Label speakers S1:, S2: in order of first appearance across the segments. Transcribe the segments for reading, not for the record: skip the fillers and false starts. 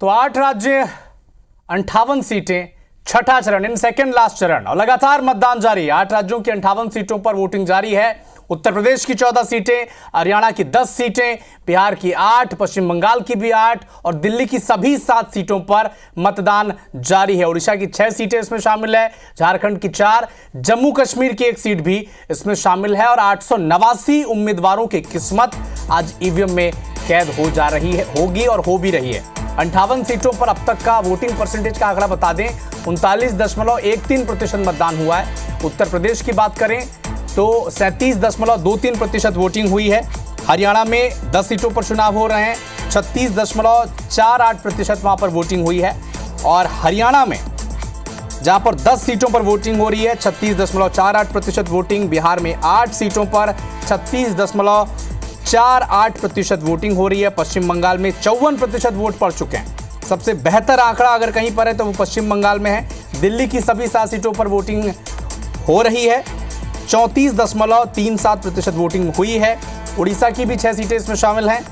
S1: तो 8 राज्य 58 सीटें, छठा चरण इन सेकेंड लास्ट चरण और लगातार मतदान जारी है। 8 राज्यों की 58 सीटों पर वोटिंग जारी है। उत्तर प्रदेश की 14 सीटें, हरियाणा की 10 सीटें, बिहार की 8, पश्चिम बंगाल की भी 8 और दिल्ली की सभी 7 सीटों पर मतदान जारी है। उड़ीसा की 6 सीटें इसमें शामिल है, झारखंड की 4, जम्मू कश्मीर की 1 सीट भी इसमें शामिल है और 889 उम्मीदवारों की किस्मत आज ईवीएम में कैद हो जा रही है, होगी और हो भी रही है। 58 सीटों पर अब तक का वोटिंग परसेंटेज का आंकड़ा बता दें, 39.13% मतदान हुआ है। उत्तर प्रदेश की बात करें तो 37.23% वोटिंग हुई है। हरियाणा में 10 सीटों पर चुनाव हो रहे हैं, 36.48% वहां पर वोटिंग हुई है और हरियाणा में जहां पर 10 सीटों पर वोटिंग हो रही है 36.48% वोटिंग। बिहार में 8 सीटों पर 36.48% वोटिंग हो रही है। पश्चिम बंगाल में 54% वोट पड़ चुके हैं। सबसे बेहतर आंकड़ा अगर कहीं पर है तो वो पश्चिम बंगाल में है। दिल्ली की सभी 7 सीटों पर वोटिंग हो रही है, 34.37% वोटिंग हुई है। उड़ीसा की भी 6 सीटें इसमें शामिल हैं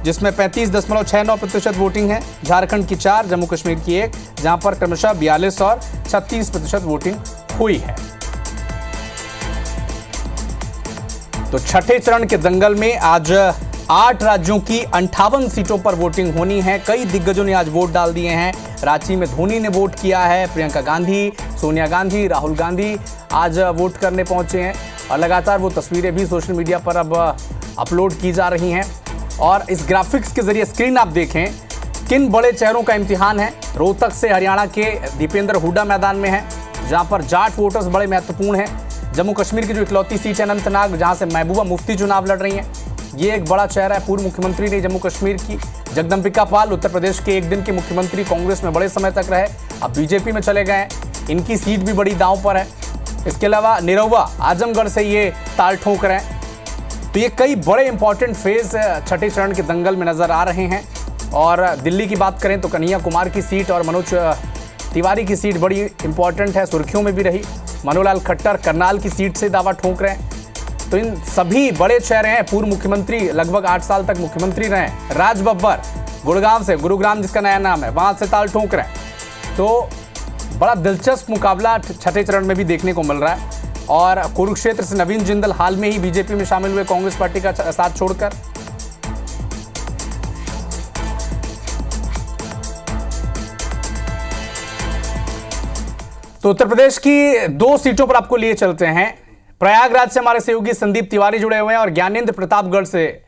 S1: जिसमें 35.69% वोटिंग है। झारखंड की 4, जम्मू कश्मीर की 1, जहां पर क्रमशः 42 और 36% वोटिंग हुई है। तो छठे चरण के दंगल में आज 8 राज्यों की 58 सीटों पर वोटिंग होनी है। कई दिग्गजों ने आज वोट डाल दिए हैं। रांची में धोनी ने वोट किया है, प्रियंका गांधी, सोनिया गांधी, राहुल गांधी आज वोट करने पहुंचे हैं और लगातार वो तस्वीरें भी सोशल मीडिया पर अब अपलोड की जा रही हैं। और इस ग्राफिक्स के जरिए स्क्रीन आप देखें किन बड़े चेहरों का इम्तिहान है। रोहतक से हरियाणा के दीपेंद्र हुड्डा मैदान में है जहां पर जाट वोटर्स बड़े महत्वपूर्ण हैं। जम्मू कश्मीर की जो इकलौती सीट है अनंतनाग, जहां से महबूबा मुफ्ती चुनाव लड़ रही हैं, ये एक बड़ा चेहरा है। पूर्व मुख्यमंत्री ने जम्मू कश्मीर की। जगदम्बिका पाल उत्तर प्रदेश के एक दिन के मुख्यमंत्री, कांग्रेस में बड़े समय तक रहे, अब बीजेपी में चले गए हैं। इनकी सीट भी बड़ी दांव पर है। इसके अलावा निरहुआ आजमगढ़ से ये ताल ठोक रहे हैं। तो ये कई बड़े इंपॉर्टेंट फेज छठे चरण के दंगल में नजर आ रहे हैं। और दिल्ली की बात करें तो कन्हैया कुमार की सीट और मनोज तिवारी की सीट बड़ी इंपॉर्टेंट है, सुर्खियों में भी रही। मनोहरलाल खट्टर करनाल की सीट से दावा ठोक रहे हैं। तो इन सभी बड़े चेहरे हैं। पूर्व मुख्यमंत्री, लगभग 8 साल तक मुख्यमंत्री रहे, राज बब्बर गुड़गांव से, गुरुग्राम जिसका नया नाम है, वहां से ताल ठोक रहे हैं। तो बड़ा दिलचस्प मुकाबला छठे चरण में भी देखने को मिल रहा है। और कुरुक्षेत्र से नवीन जिंदल हाल में ही बीजेपी में शामिल हुए, कांग्रेस पार्टी का साथ छोड़कर। तो उत्तर प्रदेश की 2 सीटों पर आपको लिए चलते हैं। प्रयागराज से हमारे सहयोगी संदीप तिवारी जुड़े हुए हैं और ज्ञानेंद्र प्रतापगढ़ से।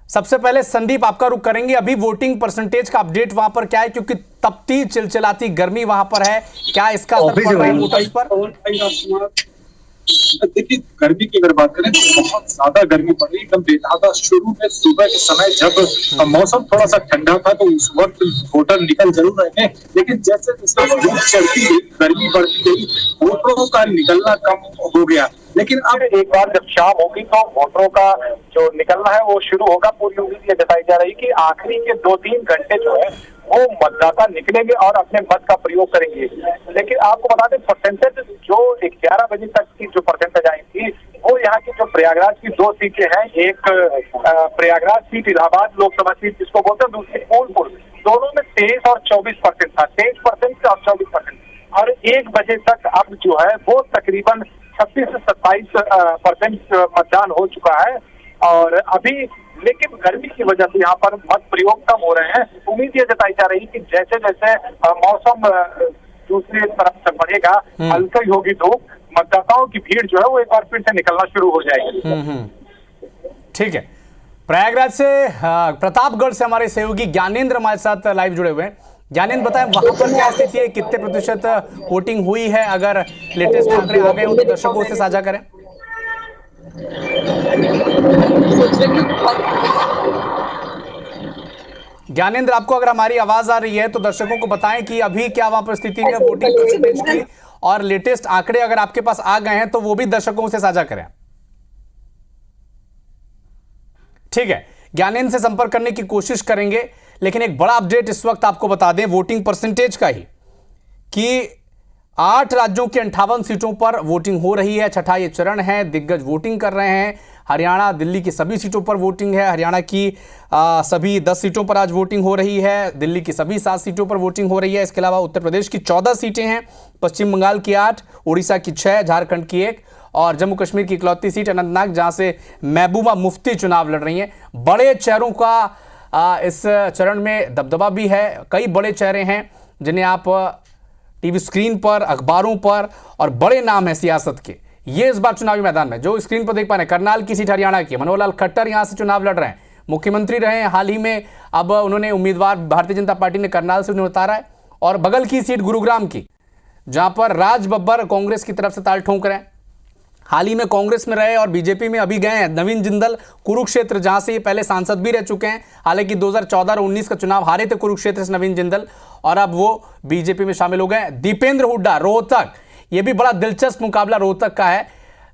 S1: सबसे पहले संदीप, आपका रुख करेंगे। अभी वोटिंग परसेंटेज का अपडेट वहां पर क्या है, क्योंकि तपती चिलचिलाती गर्मी वहां पर है, क्या इसका असर पड़ रहा है वोटर्स पर?
S2: देखिए, गर्मी की अगर बात करें तो बहुत ज्यादा गर्मी पड़ रही, एकदम बेतहाशा। शुरू में सुबह के समय जब मौसम थोड़ा सा ठंडा था तो उस वक्त वोटर निकल जरूर रहे हैं, लेकिन जैसे जैसे धूप चढ़ती गई, गर्मी बढ़ती गई, वोटरों का निकलना कम हो गया। लेकिन अब एक बार जब शाम होगी तो वोटरों का जो निकलना है वो शुरू होगा। पूरी उम्मीद ये जताई जा रही कि आखिरी के 2-3 घंटे जो है वो मतदाता निकलेंगे और अपने मत का प्रयोग करेंगे। लेकिन आपको बता दें, परसेंटेज जो 11 बजे तक की जो परसेंटेज आई थी वो यहाँ की जो प्रयागराज की 2 सीटें हैं, एक प्रयागराज सीट इलाहाबाद लोकसभा सीट जिसको बोलते हैं, दूसरी फूलपुर, दोनों में 23 और 24% था, 23% और 24%। और 1 बजे तक अब जो है वो तकरीबन 36 से 27% मतदान हो चुका है। और अभी लेकिन गर्मी की वजह से यहाँ पर मत प्रयोग कम हो रहे हैं। उम्मीद ये जताई जा रही कि जैसे जैसे मौसम दूसरी तरफ से बढ़ेगा, हल्की होगी धूप, मतदाताओं की भीड़ जो है वो एक बार फिर से निकलना शुरू हो जाएगी।
S1: ठीक है। प्रयागराज से प्रतापगढ़ से हमारे सहयोगी ज्ञानेंद्र हमारे साथ लाइव जुड़े हुए हैं। ज्ञानेंद्र, बताएं वहां पर क्या स्थिति है, कितने प्रतिशत वोटिंग हुई है? अगर लेटेस्ट आंकड़े आ गए हो तो दर्शकों से साझा करें। ज्ञानेंद्र, आपको अगर हमारी आवाज आ रही है तो दर्शकों को बताएं कि अभी क्या वहां पर स्थिति है वोटिंग परसेंटेज की, और लेटेस्ट आंकड़े अगर आपके पास आ गए हैं तो वो भी दर्शकों से साझा करें। ठीक है, ज्ञानेंद्र से संपर्क करने की कोशिश करेंगे। लेकिन एक बड़ा अपडेट इस वक्त आपको बता दें वोटिंग परसेंटेज का ही, कि 8 राज्यों की 58 सीटों पर वोटिंग हो रही है। छठा ये चरण है। दिग्गज वोटिंग कर रहे हैं। हरियाणा, दिल्ली की सभी सीटों पर वोटिंग है। हरियाणा की सभी 10 सीटों पर आज वोटिंग हो रही है। दिल्ली की सभी 7 सीटों पर वोटिंग हो रही है। इसके अलावा उत्तर प्रदेश की 14 सीटें हैं, पश्चिम बंगाल की 8, उड़ीसा की 6, झारखंड की 1 और जम्मू कश्मीर की इकलौती सीट अनंतनाग, जहां से महबूबा मुफ्ती चुनाव लड़ रही हैं। बड़े चेहरों का इस चरण में दबदबा भी है। कई बड़े चेहरे हैं जिन्हें आप टीवी स्क्रीन पर, अखबारों पर, और बड़े नाम है सियासत के, ये इस बार चुनावी मैदान में जो स्क्रीन पर देख पा रहे हैं। करनाल की सीट हरियाणा की, मनोहर लाल खट्टर यहां से चुनाव लड़ रहे हैं। मुख्यमंत्री रहे हैं हाल ही में, अब उन्होंने उम्मीदवार भारतीय जनता पार्टी ने करनाल से उन्हें उतारा है। और बगल की सीट गुरुग्राम की, जहां पर राज बब्बर कांग्रेस की तरफ से ताल ठोंक रहे हैं। हाल ही में कांग्रेस में रहे और बीजेपी में अभी गए हैं नवीन जिंदल, कुरुक्षेत्र, जहां से ये पहले सांसद भी रह चुके हैं। हालांकि 2014 और 19 का चुनाव हारे थे कुरुक्षेत्र से नवीन जिंदल, और अब वो बीजेपी में शामिल हो गए। दीपेंद्र हुड्डा, रोहतक, ये भी बड़ा दिलचस्प मुकाबला रोहतक का है।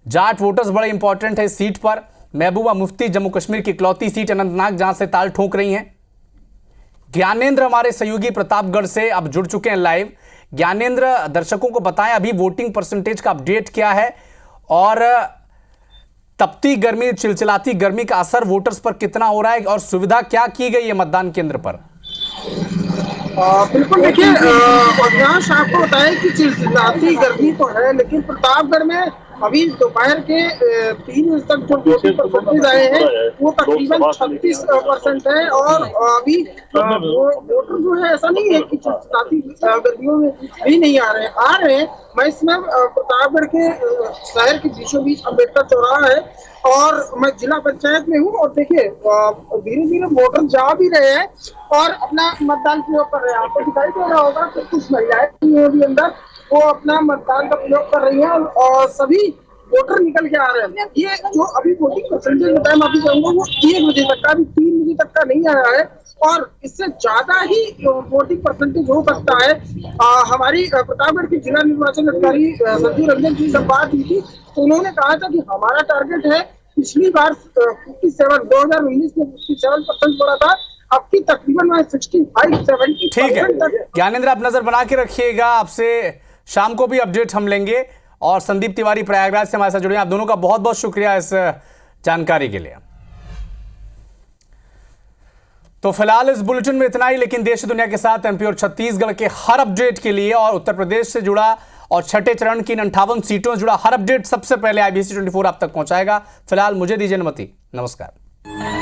S1: जाट वोटर्स बड़े इंपॉर्टेंट है इस सीट पर। महबूबा मुफ्ती जम्मू कश्मीर की इकलौती सीट अनंतनाग, जहां से ताल ठोंक रही हैं। ज्ञानेंद्र हमारे सहयोगी प्रतापगढ़ से अब जुड़ चुके हैं लाइव। ज्ञानेंद्र, दर्शकों को बताएं अभी वोटिंग परसेंटेज का अपडेट क्या है और तपती गर्मी, चिलचिलाती गर्मी का असर वोटर्स पर कितना हो रहा है और सुविधा क्या की गई है मतदान केंद्र पर?
S3: बिल्कुल, देखिए अविनाश, आपको बताएं कि चिलचिलाती गर्मी तो है, लेकिन प्रतापगढ़ में अभी दोपहर के 3 बजे तक जो वोटिंग परसेंटेज आए हैं वो तकरीबन 36% है। और अभी वोटर जो है, ऐसा नहीं है कि चिलचिलाती गर्मियों में भी नहीं आ रहे हैं। मैं इसमें प्रतापगढ़ के शहर के बीचों बीच अम्बेडकर चौराहा है और मैं जिला पंचायत में हूँ। और देखिए धीरे धीरे वोटर जा भी रहे हैं और अपना मतदान प्रयोग कर रहे हैं। आपको दिखाई दे रहा होगा कि कुछ महिलाएं भी अंदर वो अपना मतदान का प्रयोग कर रही हैं और सभी वोटर निकल के आ रहे हैं। ये जो अभी वोटिंग परसेंटेज बताया मैं अभी कहूँगा वो 1 बजे तक का, अभी 3 बजे तक का नहीं आया है और इससे ज्यादा ही वोटिंग परसेंटेज हो सकता है। हमारी प्रतापगढ़ की जिला निर्वाचन अधिकारी संजू रंजन जी से बात हुई थी तो उन्होंने कहा था कि हमारा टारगेट है, पिछली बार 2019 में 57% पड़ा था, अब की तकरीबन 65-70।
S1: ठीक है ज्ञानेंद्र, आप नजर बना के रखिएगा। आपसे शाम को भी अपडेट हम लेंगे। और संदीप तिवारी प्रयागराज से हमारे साथ जुड़े हैं। आप दोनों का बहुत बहुत शुक्रिया इस जानकारी के लिए। तो फिलहाल इस बुलेटिन में इतना ही, लेकिन देश दुनिया के साथ एमपी और छत्तीसगढ़ के हर अपडेट के लिए और उत्तर प्रदेश से जुड़ा और छठे चरण की 58 सीटों से जुड़ा हर अपडेट सबसे पहले IBC 24 आप तक पहुंचाएगा। फिलहाल मुझे दीजिए अनुमति। नमस्कार।